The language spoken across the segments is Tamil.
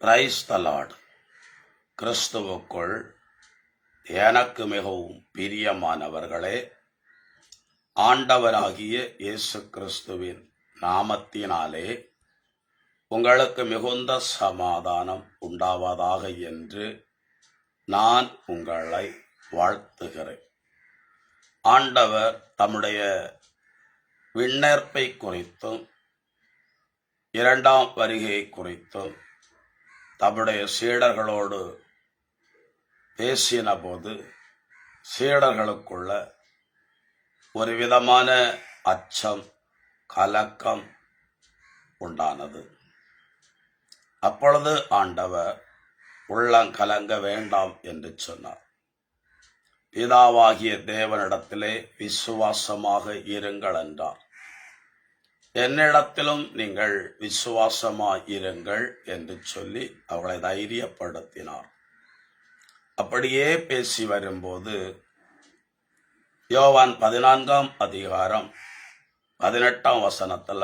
Praise the Lord. கிறிஸ்துவுக்குள் எனக்கு மிகவும் பிரியமானவர்களே, ஆண்டவராகிய இயேசு கிறிஸ்துவின் நாமத்தினாலே உங்களுக்கு மிகுந்த சமாதானம் உண்டாவதாக என்று நான் உங்களை வாழ்த்துகிறேன். ஆண்டவர் தம்முடைய விண்ணேற்பை குறித்தும் இரண்டாம் வருகை குறித்தும் தம்முடைய சீடர்களோடு பேசின போது சீடர்களுக்குள்ள ஒரு விதமான அச்சம், கலக்கம் உண்டானது. அப்பொழுது ஆண்டவர் உள்ளங்கலங்க வேண்டாம் என்று சொன்னார். பிதாவாகிய தேவனிடத்திலே விசுவாசமாக இருங்கள் என்றார். என்னிடத்திலும் நீங்கள் விசுவாசமாயிருங்கள் என்று சொல்லி அவர்களை தைரியப்படுத்தினார். அப்படியே பேசி வரும்போது யோவான் 14ஆம் அதிகாரம் 18ஆம் வசனத்துல,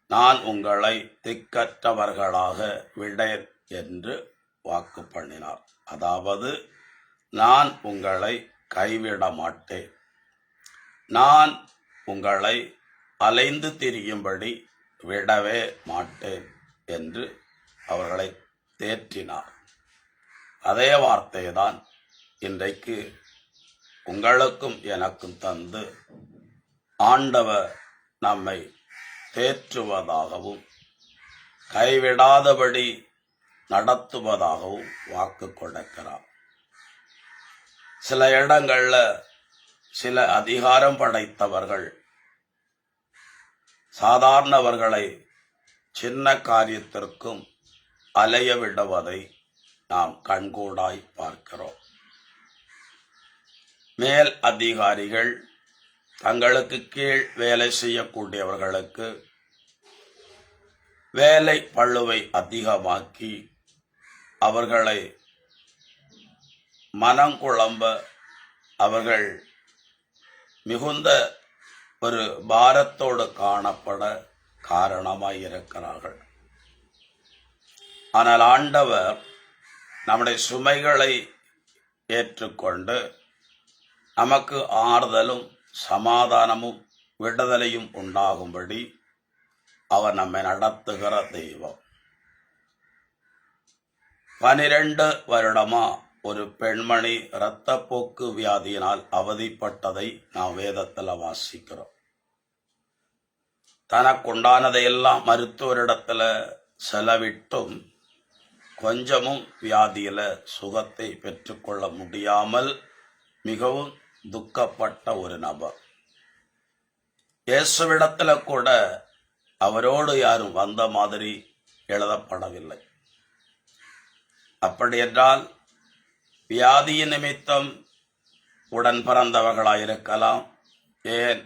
நான் உங்களை திக்கற்றவர்களாக விடேன் என்று வாக்கு பண்ணினார். அதாவது, நான் உங்களை கைவிட மாட்டேன், நான் உங்களை அலைந்து திரியும்படி விடவே மாட்டேன் என்று அவர்களை தேற்றினார். அதே வார்த்தையை தான் இன்றைக்கு உங்களுக்கும் எனக்கும் தந்து ஆண்டவர் நம்மை தேற்றுவதாகவும் கைவிடாதபடி நடத்துவதாகவும் வாக்கு கொடுக்கிறார். சில இடங்கள்ல சில அதிகாரம் படைத்தவர்கள் சாதாரணவர்களை சின்ன காரியத்திற்கும் அலைய விடுவதை நாம் கண்கூடாய் பார்க்கிறோம். மேல் அதிகாரிகள் தங்களுக்கு கீழ் வேலை செய்யக்கூடியவர்களுக்கு வேலை பளுவை அதிகமாக்கி அவர்களை மனங்குழம்ப அவர்கள் மிகுந்த ஒரு பாரத்தோடு காணப்பட காரணமாயிருக்கிறார்கள். ஆனால் ஆண்டவர் நம்முடைய சுமைகளை ஏற்றுக்கொண்டு நமக்கு ஆறுதலும் சமாதானமும் விடுதலையும் உண்டாகும்படி அவர் நம்மை நடத்துகிற தெய்வம். 12 வருடமா ஒரு பெண்மணி இரத்தப்போக்கு வியாதியினால் அவதிப்பட்டதை நாம் வேதத்தில் வாசிக்கிறோம். தனக்குண்டானதையெல்லாம் மருத்துவரிடத்துல செலவிட்டும் கொஞ்சமும் வியாதியில சுகத்தை பெற்றுக்கொள்ள முடியாமல் மிகவும் துக்கப்பட்ட ஒரு நபர். இயேசுவிடத்துல கூட அவரோடு யாரும் வந்த மாதிரி எழுதப்படவில்லை. அப்படி என்றால் வியாதியின் நிமித்தம் உடன் பிறந்தவர்களாயிருக்கலாம், ஏன்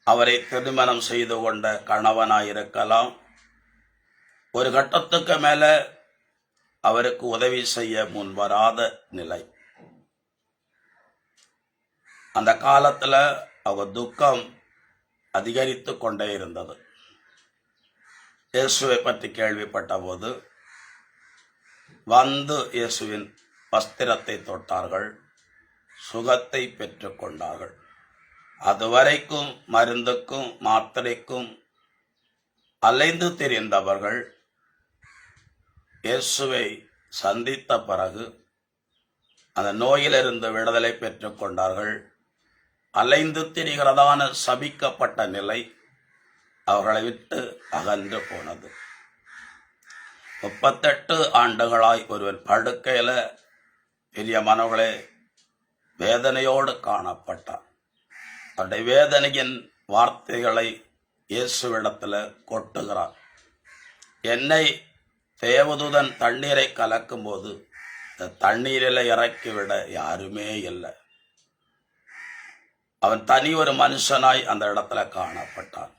அவரை திருமணம் செய்து கொண்ட கணவனாயிருக்கலாம். ஒரு கட்டத்துக்கு மேல அவருக்கு உதவி செய்ய முன்வராத நிலை. அந்த காலத்துல அவர் துக்கம் அதிகரித்து கொண்டே இருந்தது. இயேசுவை பற்றி கேள்விப்பட்ட போது வந்து இயேசுவின் வஸ்திரத்தை தொட்டார்கள், சுகத்தை பெற்றுக் கொண்டார்கள். அதுவரைக்கும் மருந்துக்கும் மாத்திரைக்கும் அலைந்து திரிந்தவர்கள் இயேசுவை சந்தித்த பிறகு அந்த நோயிலிருந்து விடுதலை பெற்றுக் கொண்டார்கள். அலைந்து திரிகிறதான சபிக்கப்பட்ட நிலை அவர்களை விட்டு அகன்று போனது. 38 ஆண்டுகளாய் ஒருவன் படுக்கையில பெரிய மனவர்களே வேதனையோடு காணப்பட்டார். அவருடைய வேதனையின் வார்த்தைகளை இயேசுவிடத்துல கொட்டுகிறார். என்னை தேவதூதன் தண்ணீரை கலக்கும் போது தண்ணீரில இறக்கிவிட யாருமே இல்லை. அவன் தனி ஒரு மனுஷனாய் அந்த இடத்துல காணப்பட்டான்.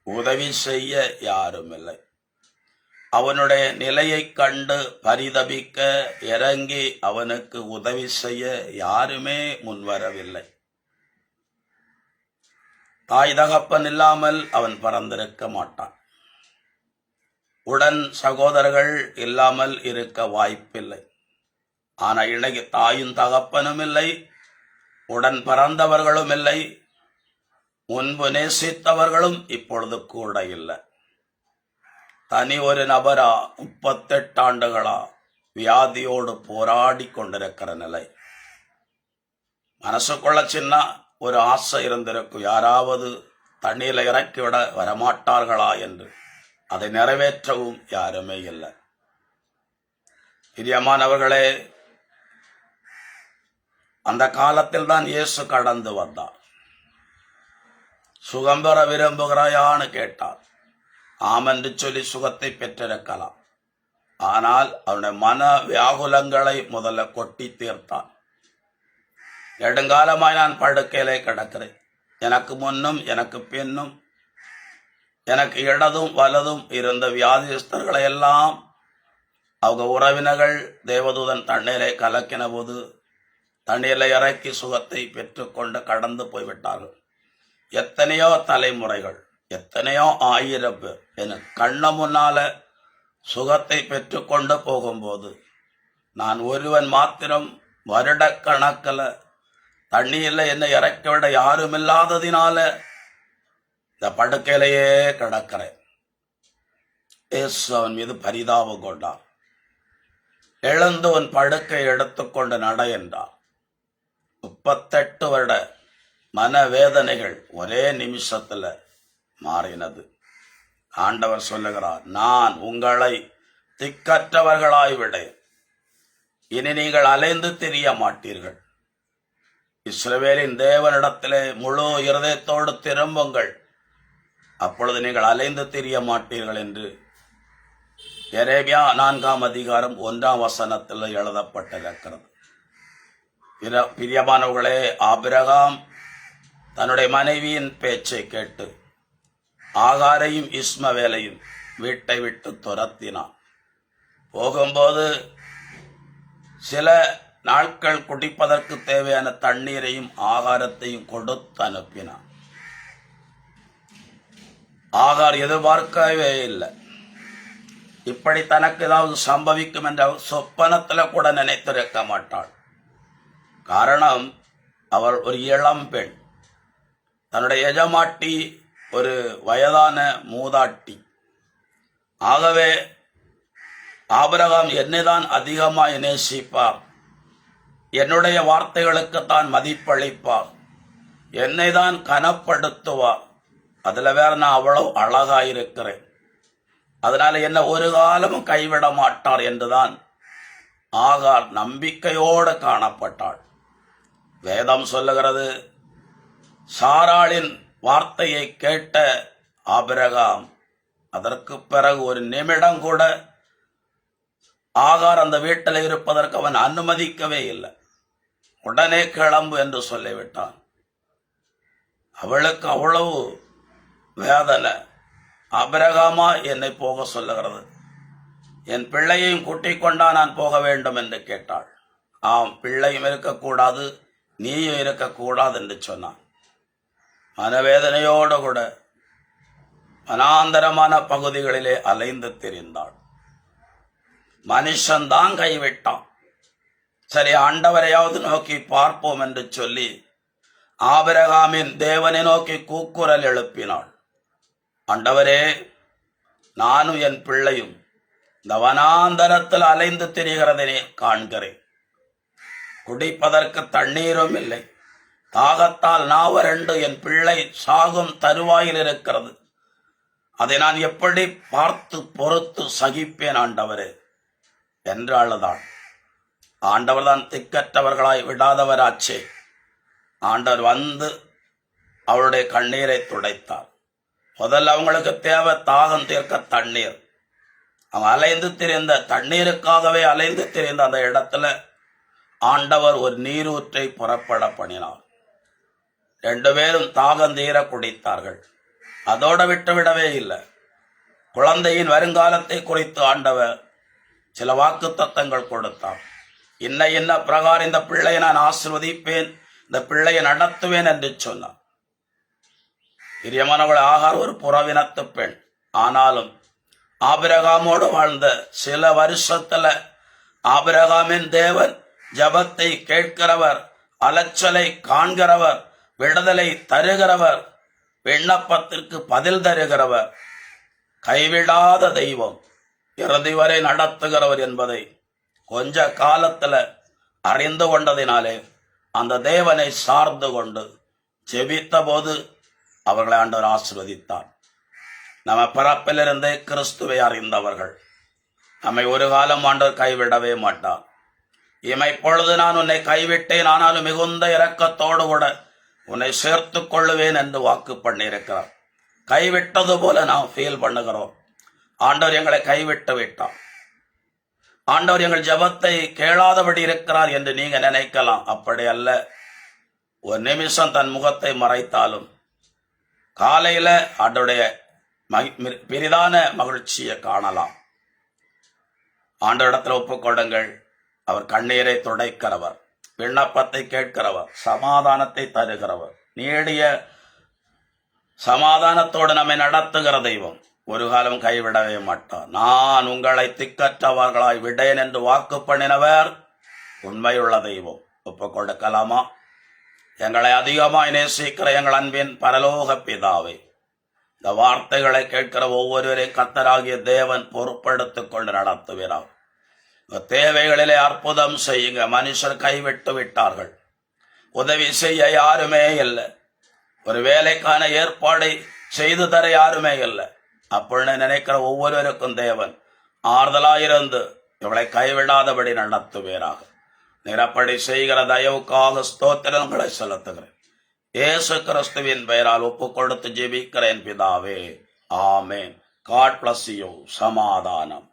உதவி செய்ய யாரும் இல்லை. அவனுடைய நிலையை கண்டு பரிதபிக்க இறங்கி அவனுக்கு உதவி செய்ய யாருமே முன்வரவில்லை. தாய் தகப்பன் இல்லாமல் அவன் பிறந்திருக்க மாட்டான். உடன் சகோதரர்கள் இல்லாமல் இருக்க வாய்ப்பில்லை. ஆனா இன்னைக்கு தாயும் தகப்பனும் இல்லை, உடன் பிறந்தவர்களும் இல்லை, முன்பு நேசித்தவர்களும் இப்பொழுது கூட இல்லை. தனி ஒரு நபரா 38 ஆண்டுகளா வியாதியோடு போராடி கொண்டிருக்கிற நிலை. மனசுக்குள்ள சின்ன ஒரு ஆசை இருந்திருக்கும், யாராவது தண்ணீரில் இறக்கிவிட வரமாட்டார்களா என்று. அதை நிறைவேற்றவும் யாருமே இல்லை. பிரியமானவர்களே, அந்த காலத்தில் தான் இயேசு கடந்து வந்தார். சுகம் பெற விரும்புகிறாயான்னு கேட்டார். ஆமென்று சொல்லி சுகத்தை பெற்றிருக்கலாம். ஆனால் அவனுடைய மன வியாகுலங்களை முதல்ல கொட்டி தீர்த்தான். நெடுங்காலமாய் நான் படுக்கையிலே கிடக்கிறேன். எனக்கு முன்னும் எனக்கு பின்னும் எனக்கு இடதும் வலதும் இருந்த வியாதிஸ்தர்களை எல்லாம் அவங்க உறவினர்கள் தேவதூதன் தண்ணீரை கலக்கின போது தண்ணீரை இறக்கி சுகத்தை பெற்றுக்கொண்டு கடந்து போய்விட்டார்கள். எத்தனையோ தலைமுறைகள், எத்தனையோ 1000 பேர் என கண்ண முன்னால சுகத்தை பெற்றுக்கொண்டு போகும்போது நான் ஒருவன் மாத்திரம் வருடக்கணக்கில் தண்ணீரில் என்னை இறக்கிவிட யாரும் இல்லாததினால இந்த படுக்கையிலேயே கிடக்கிறேன். இயேசு அவன் மீது பரிதாபம் கொண்டார். எழுந்து உன் படுக்கை எடுத்துக்கொண்டு நட என்றார். 38 வருட மனவேதனைகள் ஒரே நிமிஷத்துல மாறினது. ஆண்டவர் சொல்லுகிறார், நான் உங்களை திக்கற்றவர்களாய் விடேன். இனி நீங்கள் அலைந்து திரிய மாட்டீர்கள். இஸ்ரவேலின் தேவனிடத்திலே முழு இருதயத்தோடு திரும்புங்கள், அப்பொழுது நீங்கள் அலைந்து திரிய மாட்டீர்கள் என்று எரேமியா 4ஆம் அதிகாரம் 1ஆம் வசனத்தில் எழுதப்பட்டிருக்கிறது. பிரியமானவர்களே, ஆபிரகாம் தன்னுடைய மனைவியின் பேச்சை கேட்டு ஆகாரையும் இஸ்மவேலையும் வீட்டை விட்டு துரத்தினான். போகும்போது சில நாட்கள் குடிப்பதற்கு தேவையான தண்ணீரையும் ஆகாரத்தையும் கொடுத்து அனுப்பினான். ஆகார் எதிர்பார்க்கவே இல்லை. இப்படி தனக்கு ஏதாவது சம்பவிக்கும் என்ற சொப்பனத்தில் கூட நினைத்திருக்க மாட்டாள். காரணம், அவள் ஒரு இளம் பெண். தன்னுடைய எஜமாட்டி ஒரு வயதான மூதாட்டி. ஆகவே ஆபிரகாம் என்னைதான் அதிகமாய் நேசிப்பார், என்னுடைய வார்த்தைகளுக்கு தான் மதிப்பளிப்பார், என்னை தான் கனப்படுத்துவார். அதுல வேற நான் அவ்வளவு அழகாயிருக்கிறேன், அதனால என்ன ஒரு காலமும் கைவிட மாட்டார் என்றுதான் ஆகார் நம்பிக்கையோடு காணப்பட்டாள். வேதம் சொல்லுகிறது, சாராளின் வார்த்தையை கேட்ட ஆபிரகாம் அதற்கு பிறகு ஒரு நிமிடம் கூட ஆகார் அந்த வீட்டில் இருப்பதற்கு அவன் அனுமதிக்கவே இல்லை. உடனே கிளம்பு என்று சொல்லிவிட்டான். அவளுக்கு அவ்வளவு வேதனை. ஆபிரகாமா என்னை போக சொல்லுகிறது, என் பிள்ளையையும் கூட்டிக் கொண்டா நான் போக வேண்டும் என்று கேட்டாள். ஆம், பிள்ளையும் இருக்கக்கூடாது, நீயும் இருக்கக்கூடாது என்று சொன்னான். மனவேதனையோடு கூட வனாந்தரமான பகுதிகளிலே அலைந்து திரிந்தாள். மனுஷன்தான் கைவிட்டான். சரி, ஆண்டவரையாவது நோக்கி பார்ப்போம் என்று சொல்லி ஆபிரகாமின் தேவனை நோக்கி கூக்குரல் எழுப்பினாள். ஆண்டவரே, நானும் என் பிள்ளையும் இந்த வனாந்தரத்தில் அலைந்து திரிகிறதனே காண்கிறேன். குடிப்பதற்கு தண்ணீரும் இல்லை, தாகத்தால் நாவரண்டு என் பிள்ளை சாகும் தருவாயில் இருக்கிறது. அதை நான் எப்படி பார்த்து பொறுத்து சகிப்பேன் ஆண்டவரே என்று அழுதாள். ஆண்டவர் தான் திக்கற்றவர்களாய் விடாதவராச்சே. ஆண்டவர் வந்து அவளுடைய கண்ணீரை துடைத்தார். முதல்ல அவங்களுக்கு தேவை தாகம் தீர்க்க தண்ணீர். அவங்க அலைந்து திரிந்த தண்ணீருக்காகவே அலைந்து திரிந்த அந்த இடத்துல ஆண்டவர் ஒரு நீரூற்றை புறப்பட பண்ணினார். 2 பேரும் தாகம் தீர குடித்தார்கள். அதோட விட்டுவிடவே இல்லை. குழந்தையின் வருங்காலத்தை குறித்து ஆண்டவர் சில வாக்குத்தத்தங்கள் கொடுத்தார். இன்ன பிரகாரம் இந்த பிள்ளையை நான் ஆசீர்வதிப்பேன், இந்த பிள்ளையை நடத்துவேன் என்று சொன்னார். பிரியமானவள், ஆகார் ஒரு புறவினத்து பெண். ஆனாலும் ஆபிரகாமோடு வாழ்ந்த சில வருஷத்துல ஆபிரகாமின் தேவன் ஜபத்தை கேட்கிறவர், அலைச்சலை காண்கிறவர், விடுதலை தருகிறவர், விண்ணப்பத்திற்கு பதில் தருகிறவர், கைவிடாத தெய்வம், இறுதி வரை நடத்துகிறவர் என்பதை கொஞ்ச காலத்துல அறிந்து கொண்டதினாலே அந்த தேவனை சார்ந்து கொண்டு ஜெபித்த போது அவர்களை ஆண்டவர் ஆசீர்வதித்தார். நம்ம பிறப்பிலிருந்தே கிறிஸ்துவை அறிந்தவர்கள். நம்மை ஒரு காலம் ஆண்டவர் கைவிடவே மாட்டார். இமைப்பொழுது நான் உன்னை கைவிட்டேன், ஆனாலும் மிகுந்த இரக்கத்தோடு கூட உன்னை சேர்த்து கொள்ளுவேன் என்று வாக்கு பண்ணியிருக்கிறார். கைவிட்டது போல நாம் ஃபீல் பண்ணுகிறோம். ஆண்டவர் எங்களை கைவிட்டு விட்டார், ஆண்டவர் எங்கள் ஜெபத்தை கேளாதபடி இருக்கிறார் என்று நீங்க நினைக்கலாம். அப்படி அல்ல. ஒரு நிமிஷம் தன் முகத்தை மறைத்தாலும் காலையில ஆண்டவருடைய பெரிதான மகிழ்ச்சியை காணலாம். ஆண்டவரிடத்தில் ஒப்புக்கொடுங்கள். அவர் கண்ணீரை துடைக்கிறவர், விண்ணப்பத்தை கேட்கிறவர், சமாதானத்தை தருகிறவர், நீடிய சமாதானத்தோடு நம்மை நடத்துகிற தெய்வம். ஒரு காலம் கைவிடவே மாட்டார். நான் உங்களை திக்கற்றவர்களாய் விடேன் என்று வாக்கு பண்ணினவர் உண்மையுள்ள தெய்வம். ஒப்புக்கொடுக்கலாமா? எங்களை அதிகமாய் நேசிக்கிற எங்கள் அன்பின் பரலோக பிதாவே, இந்த வார்த்தைகளை கேட்கிற ஒவ்வொருவரையும் கர்த்தராகிய தேவன் பொறுப்பெடுத்துக் கொண்டு நடத்துகிறார். தேவைகளிலே அற்புதம் செய்யுங்க. மனுஷர் கைவிட்டு விட்டார்கள், உதவி செய்ய யாருமே இல்லை, ஒரு வேலைக்கான ஏற்பாடை செய்து தர யாருமே இல்லை. அப்படின்னு நினைக்கிற ஒவ்வொருவருக்கும் தேவன் ஆறுதலாயிருந்து இவளை கைவிடாதபடி நடத்துவீராக. நிறப்படி செய்கிற தயவுக்காக ஸ்தோத்திரங்களை செலுத்துகிறேன். இயேசு கிறிஸ்துவின் பெயரால் ஒப்பு கொடுத்து ஜெபிக்கிறேன் பிதாவே, ஆமேன். God bless you. சமாதானம்.